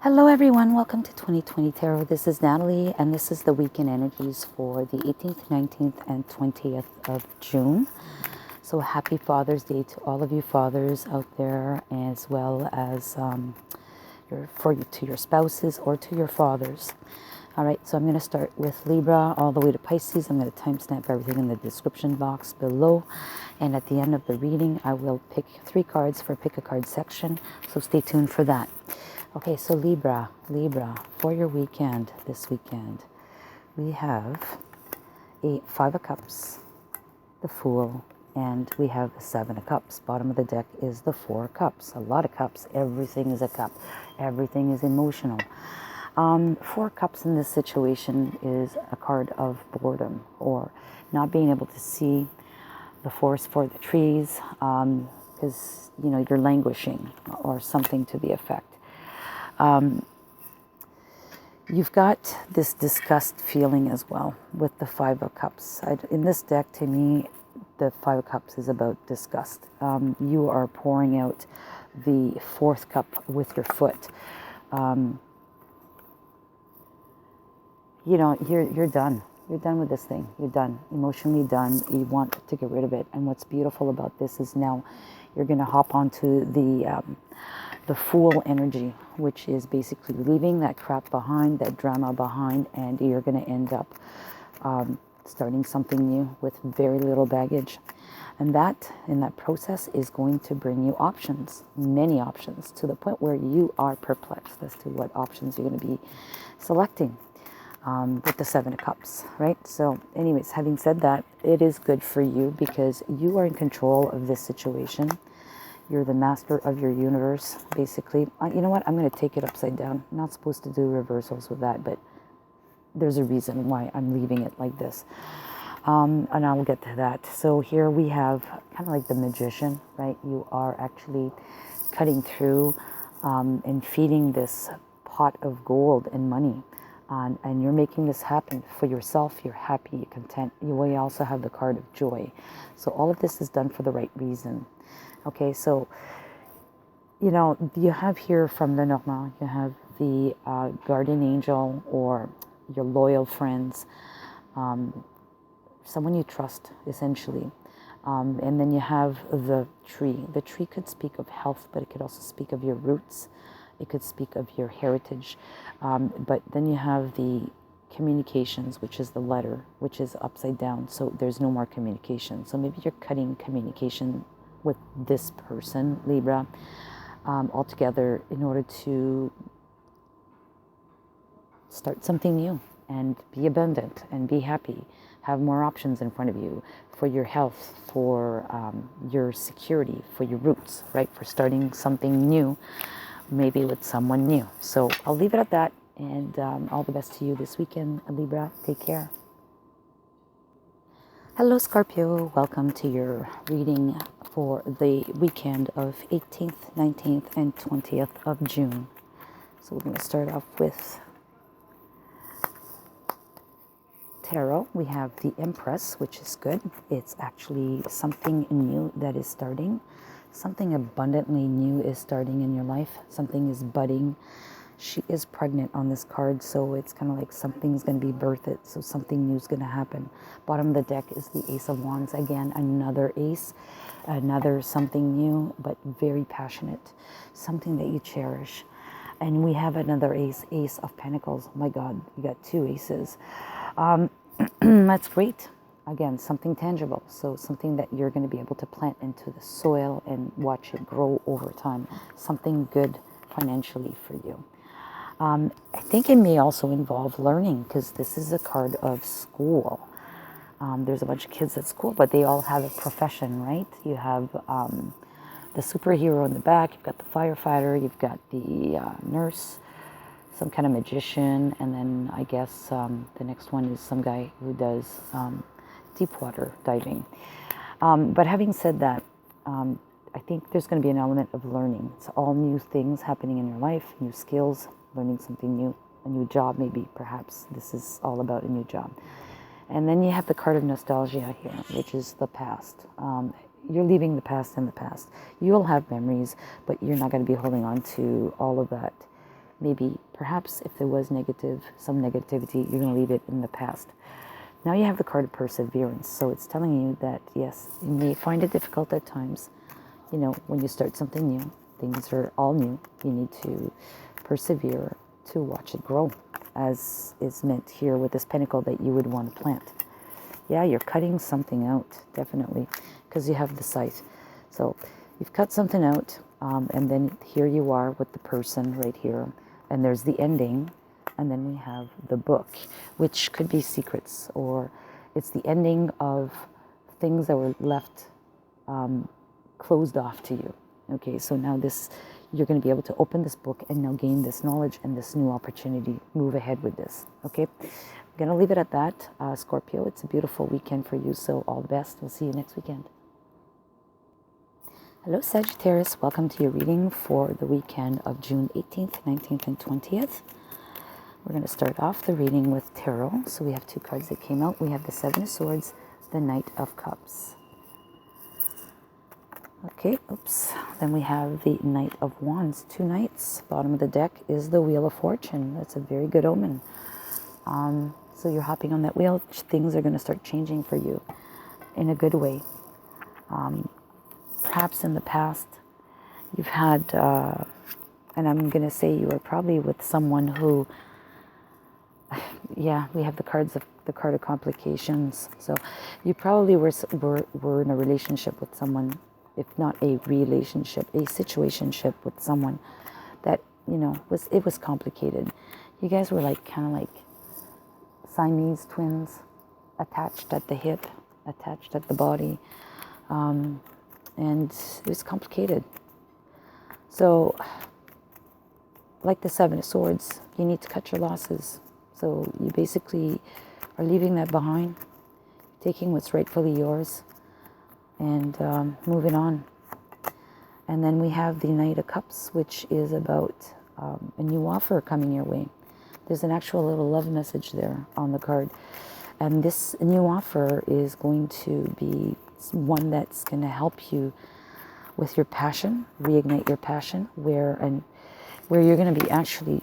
Hello everyone, welcome to 2020 Tarot. This is Natalie and this is the weekend energies for the 18th, 19th and 20th of June. So happy Father's Day to all of you fathers out there, as well as to your spouses or to your fathers. All right, so I'm going to start with Libra all the way to Pisces. I'm going to timestamp everything in the description box below. And at the end of the reading, I will pick 3 cards for Pick a Card section. So stay tuned for that. Okay, so Libra, for your weekend, this weekend, we have a 5 of Cups, the Fool, and we have the 7 of Cups. Bottom of the deck is the 4 of Cups. A lot of cups. Everything is a cup. Everything is emotional. 4 Cups in this situation is a card of boredom, or not being able to see the forest for the trees, because you're languishing, or something to the effect. You've got this disgust feeling as well with the 5 of Cups. In this deck, to me, the 5 of Cups is about disgust. You are pouring out the 4th cup with your foot. You're done. You're done with this thing. You're done. Emotionally done. You want to get rid of it. And what's beautiful about this is now you're going to hop onto the Fool energy, which is basically leaving that crap behind, that drama behind, and you're going to end up starting something new with very little baggage. And that, in that process, is going to bring you options, many options, to the point where you are perplexed as to what options you're going to be selecting. With the 7 of Cups, right? So anyways, having said that, it is good for you because you are in control of this situation. You're the master of your universe, basically. You know what? I'm going to take it upside down. I'm not supposed to do reversals with that, but there's a reason why I'm leaving it like this. And I will get to that. So here we have kind of like the magician, right? You are actually cutting through and feeding this pot of gold and money. And you're making this happen for yourself. You're happy, you're content. You also have the card of joy. So all of this is done for the right reason. Okay, so, you have here from the Normand, you have the guardian angel or your loyal friends, someone you trust, essentially. And then you have the tree. The tree could speak of health, but it could also speak of your roots. It could speak of your heritage. But then you have the communications, which is the letter, which is upside down. So there's no more communication. So maybe you're cutting communication with this person, Libra, altogether in order to start something new and be abundant and be happy. Have more options in front of you for your health, for your security, for your roots, right? For starting something new, maybe with someone new. So I'll leave it at that, and all the best to you this weekend, Libra. Take care. Hello, Scorpio. Welcome to your reading for the weekend of 18th, 19th, and 20th of June. So we're going to start off with Tarot. We have the Empress, which is good. It's actually something new that is starting. Something abundantly new is starting in your life. Something is budding. She is pregnant on this card, so it's kind of like something's going to be birthed. So something new is going to happen. Bottom of the deck is the Ace of Wands. Again, another ace. Another something new, but very passionate. Something that you cherish. And we have another ace. Ace of Pentacles. Oh my God, you got 2 aces. That's great. Again, something tangible. So something that you're going to be able to plant into the soil and watch it grow over time. Something good financially for you. I think it may also involve learning, because this is a card of school. There's a bunch of kids at school, but they all have a profession, right? You have the superhero in the back. You've got the firefighter. You've got the nurse, some kind of magician, and then I guess the next one is some guy who does deep water diving. But having said that, I think there's going to be an element of learning. It's all new things happening in your life, new skills, learning something new, a new job maybe, perhaps. This is all about a new job. And then you have the card of nostalgia here, which is the past. You're leaving the past in the past. You'll have memories, but you're not going to be holding on to all of that maybe, perhaps if there was some negativity, you're going to leave it in the past. Now you have the card of perseverance. So it's telling you that, yes, you may find it difficult at times. When you start something new, things are all new. You need to persevere to watch it grow, as is meant here with this pentacle that you would want to plant. Yeah, you're cutting something out, definitely, because you have the scythe. So you've cut something out, and then here you are with the person right here, and there's the ending, and then we have the book, which could be secrets, or it's the ending of things that were left closed off to you. Okay, so now you're going to be able to open this book and now gain this knowledge and this new opportunity. Move ahead with this. Okay, I'm going to leave it at that. Scorpio, it's a beautiful weekend for you, so all the best. We'll see you next weekend. Hello, Sagittarius. Welcome to your reading for the weekend of June 18th, 19th, and 20th. We're going to start off the reading with tarot. So we have two cards that came out. We have the Seven of Swords, the Knight of Cups. Okay, oops. Then we have the Knight of Wands, two knights. Bottom of the deck is the Wheel of Fortune. That's a very good omen. So you're hopping on that wheel. Things are going to start changing for you in a good way. Perhaps in the past, you've had, and I'm going to say you are probably with someone who, yeah, we have the card of complications. So you probably were in a relationship with someone, if not a relationship, a situationship with someone that, it was complicated. You guys were kind of like Siamese twins, attached at the hip, attached at the body, and it was complicated. So, like the Seven of Swords, you need to cut your losses. So you basically are leaving that behind, taking what's rightfully yours, and moving on. And then we have the Knight of Cups, which is about a new offer coming your way. There's an actual little love message there on the card. And this new offer is going to be one that's going to help you with your passion, reignite your passion, where you're going to be actually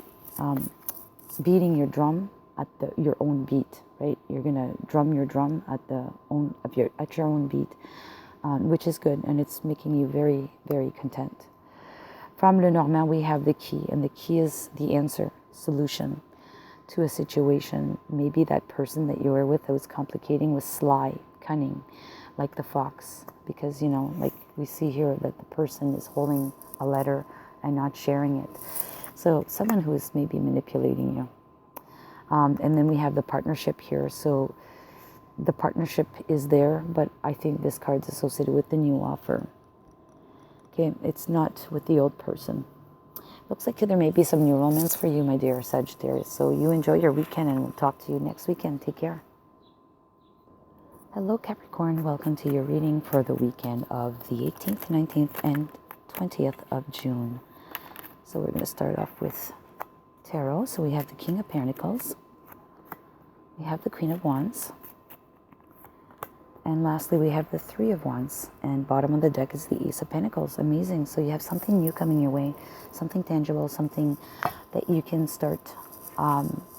beating your drum at your own beat, right? You're going to drum your drum at your own beat, which is good, and it's making you very, very content. From Lenormand, we have the key, and the key is the answer, solution to a situation. Maybe that person that you were with that was complicating was sly, cunning, like the fox, because, like we see here that the person is holding a letter and not sharing it. So someone who is maybe manipulating you. And then we have the partnership here. So the partnership is there, but I think this card's associated with the new offer. Okay, it's not with the old person. Looks like there may be some new romance for you, my dear Sagittarius. So you enjoy your weekend, and we'll talk to you next weekend. Take care. Hello, Capricorn. Welcome to your reading for the weekend of the 18th, 19th, and 20th of June. So we're going to start off with tarot. So we have the King of Pentacles. We have the Queen of Wands. And lastly, we have the Three of Wands. And bottom of the deck is the Ace of Pentacles. Amazing. So you have something new coming your way. Something tangible. Something that you can start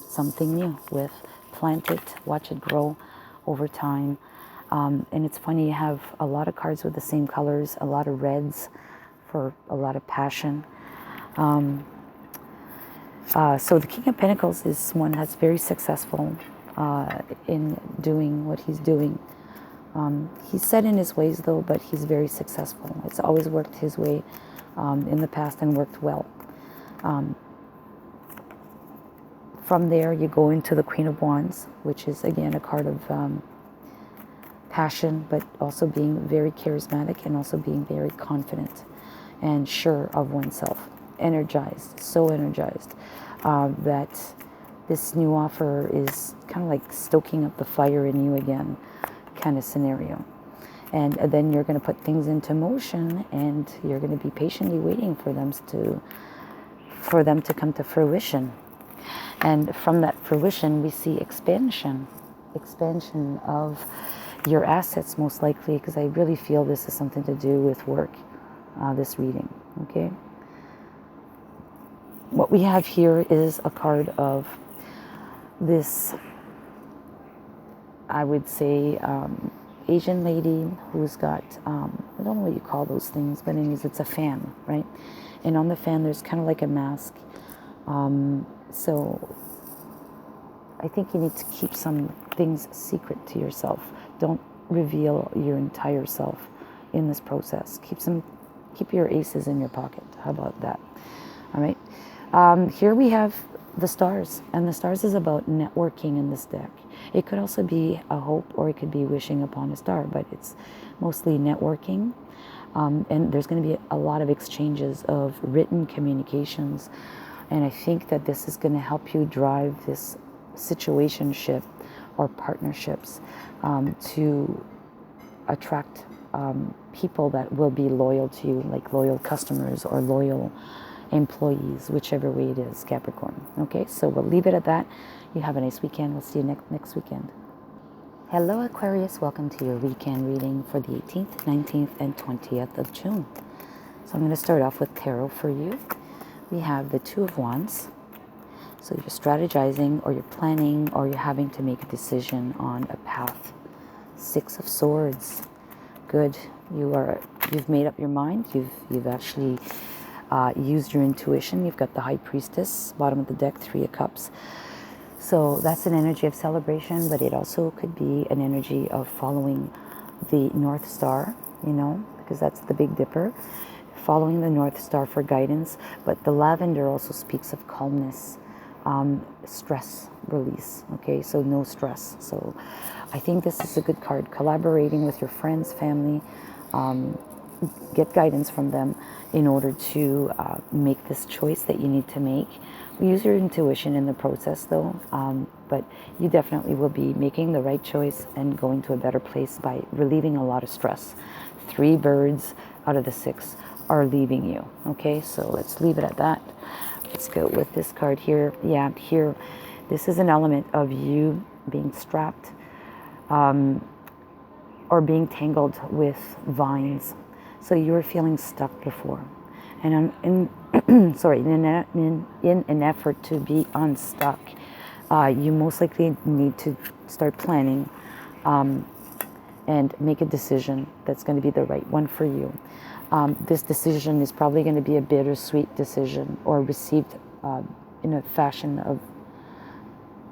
something new with. Plant it. Watch it grow over time. And it's funny, you have a lot of cards with the same colors. A lot of reds for a lot of passion. So the King of Pentacles is one that's very successful in doing what he's doing. He's set in his ways, though, but he's very successful. It's always worked his way in the past and worked well. From there, you go into the Queen of Wands, which is, again, a card of passion, but also being very charismatic and also being very confident and sure of oneself. Energized, so energized that this new offer is kind of like stoking up the fire in you again, kind of scenario. And then you're going to put things into motion, and you're going to be patiently waiting for them to come to fruition. And from that fruition, we see expansion of your assets, most likely, because I really feel this is something to do with work, this reading, okay? what we have here is a card of this, I would say, Asian lady who's got, I don't know what you call those things, but anyways, it's a fan, right? And on the fan, there's kind of like a mask. So I think you need to keep some things secret to yourself. Don't reveal your entire self in this process. Keep your aces in your pocket. How about that? All right. Here we have the stars, and the stars is about networking in this deck. It could also be a hope, or it could be wishing upon a star, but it's mostly networking. And there's going to be a lot of exchanges of written communications. And I think that this is going to help you drive this situationship or partnerships to attract people that will be loyal to you, like loyal customers or loyal employees, whichever way it is, Capricorn. Okay, so we'll leave it at that. You have a nice weekend. We'll see you next weekend. Hello, Aquarius. Welcome to your weekend reading for the 18th, 19th, and 20th of June. So I'm going to start off with tarot for you. We have the Two of Wands. So you're strategizing, or you're planning, or you're having to make a decision on a path. Six of Swords. Good. You've made up your mind. You've actually used your intuition. You've got the High Priestess, bottom of the deck, Three of Cups. So that's an energy of celebration, but it also could be an energy of following the North Star, because that's the Big Dipper. Following the North Star for guidance, but the lavender also speaks of calmness, stress release. Okay, so no stress. So I think this is a good card. Collaborating with your friends, family, get guidance from them in order to make this choice that you need to make. Use your intuition in the process, though, but you definitely will be making the right choice and going to a better place by relieving a lot of stress. 3 birds out of the 6 are leaving you. Okay, so let's leave it at that. Let's go with this card here. Yeah, here, this is an element of you being strapped or being tangled with vines. So you were feeling stuck before. And in an effort to be unstuck, you most likely need to start planning and make a decision that's going to be the right one for you. This decision is probably going to be a bittersweet decision, or received in a fashion of,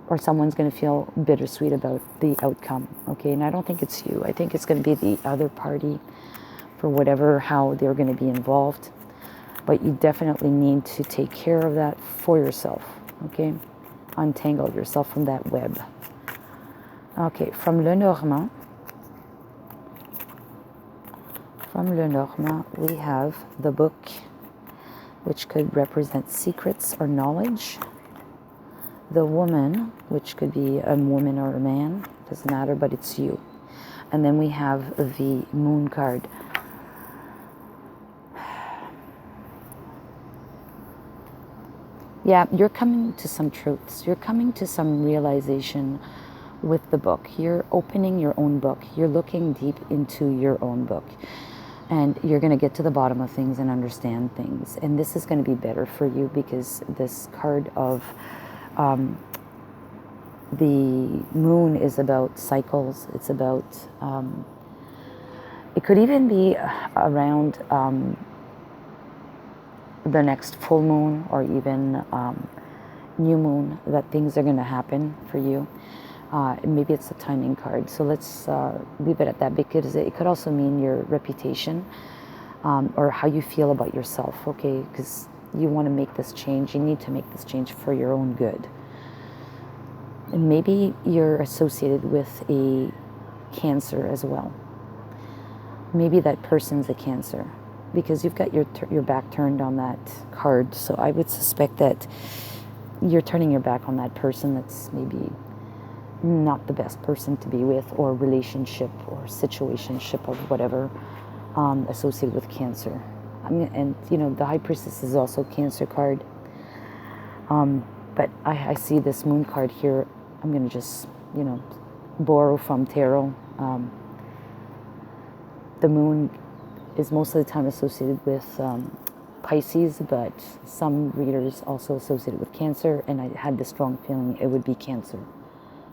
or someone's going to feel bittersweet about the outcome. Okay, and I don't think it's you. I think it's going to be the other party, for how they're going to be involved. But you definitely need to take care of that for yourself. Okay, untangle yourself from that web. Okay, from Lenormand. From Lenormand, we have the Book, which could represent secrets or knowledge. The Woman, which could be a woman or a man, doesn't matter, but it's you. And then we have the Moon card. Yeah, you're coming to some truths. You're coming to some realization with the book. You're opening your own book. You're looking deep into your own book. And you're going to get to the bottom of things and understand things. And this is going to be better for you, because this card of the Moon is about cycles. It's about, it could even be around the next full moon, or even new moon, that things are going to happen for you. Maybe it's a timing card. So let's leave it at that, because it could also mean your reputation, or how you feel about yourself. Okay, because you want to make this change. You need to make this change for your own good. And maybe you're associated with a Cancer as well. Maybe that person's a Cancer, because you've got your back turned on that card. So I would suspect that you're turning your back on that person that's maybe not the best person to be with, or relationship or situationship of whatever, associated with Cancer. I mean, and the High Priestess is also a Cancer card. But I see this Moon card here. I'm going to just, borrow from tarot. The Moon is most of the time associated with Pisces, but some readers also associate it with Cancer, and I had the strong feeling it would be Cancer.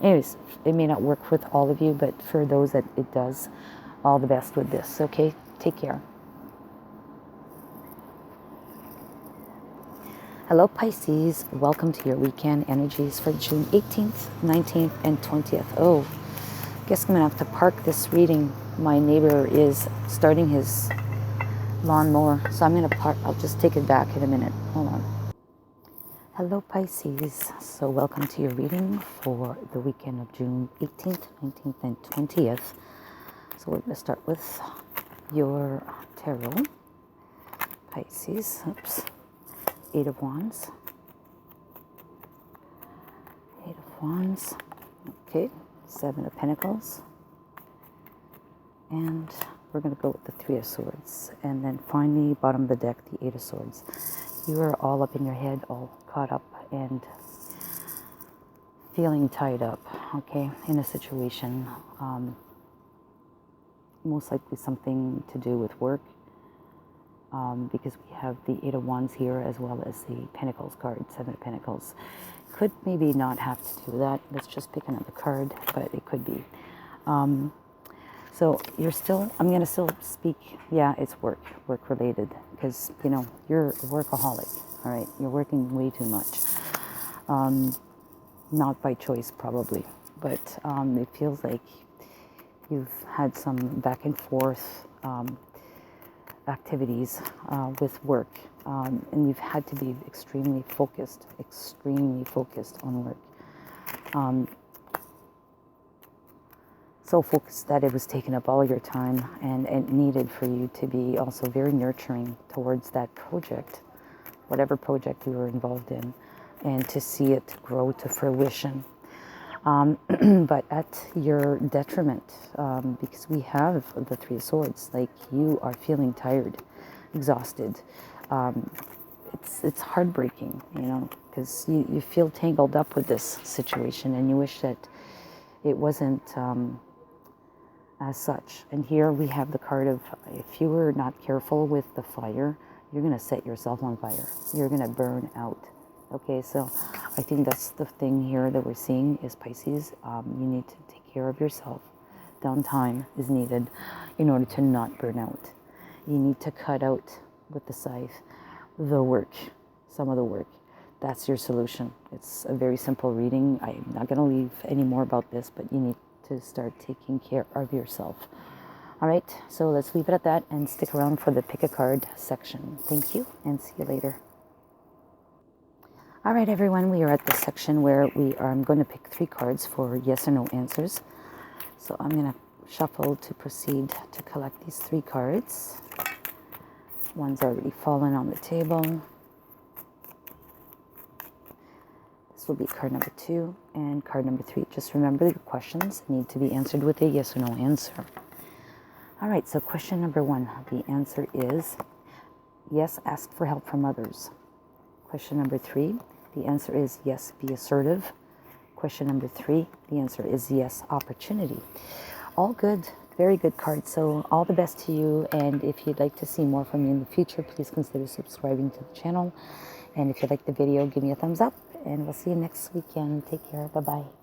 Anyways, it may not work with all of you, but for those that it does, all the best with this, okay? Take care. Hello, Pisces. Welcome to your weekend energies for June 18th, 19th, and 20th. Oh, guess I'm going to have to park this reading. My neighbor is starting his lawnmower, so I'm going to park. I'll just take it back in a minute. Hold on. Hello, Pisces. So welcome to your reading for the weekend of June 18th, 19th, and 20th. So we're going to start with your tarot. Pisces. Oops. 8 of Wands. 8 of Wands. Okay. 7 of Pentacles. And we're going to go with the 3 of Swords. And then finally, bottom of the deck, the 8 of Swords. You are all up in your head, all caught up and feeling tied up, okay, in a situation. Most likely something to do with work. Because we have the 8 of Wands here as well as the Pentacles card, 7 of Pentacles. Could maybe not have to do that. Let's just pick another card, but it could be. So you're still, I'm going to still speak, yeah, it's work related, because, you know, you're a workaholic, all right? You're working way too much. Not by choice, probably, but it feels like you've had some back and forth activities with work, and you've had to be extremely focused on work. So focused that it was taking up all your time, and needed for you to be also very nurturing towards that project, whatever project you were involved in, and to see it grow to fruition. But at your detriment, because we have the 3 of Swords, like you are feeling tired, exhausted. It's heartbreaking, you know, because you feel tangled up with this situation, and you wish that it wasn't as such. And here we have the card of, if you were not careful with the fire, you're going to set yourself on fire. You're going to burn out. Okay, so I think that's the thing here that we're seeing is Pisces. You need to take care of yourself. Downtime is needed in order to not burn out. You need to cut out with the scythe the work, some of the work. That's your solution. It's a very simple reading. I'm not going to leave any more about this, but you need to start taking care of yourself. All right, so let's leave it at that and stick around for the pick a card section. Thank you, and see you later. All right, everyone, we are at the section where I'm going to pick 3 cards for yes or no answers. So I'm going to shuffle to proceed to collect these 3 cards. One's already fallen on the table. This will be card number 2 and card number 3. Just remember your questions need to be answered with a yes or no answer. All right, so question number 1. The answer is yes, ask for help from others. Question number 3. The answer is yes, be assertive. Question number 3. The answer is yes, opportunity. All good. Very good cards. So all the best to you. And if you'd like to see more from me in the future, please consider subscribing to the channel. And if you like the video, give me a thumbs up. And we'll see you next weekend. Take care. Bye-bye.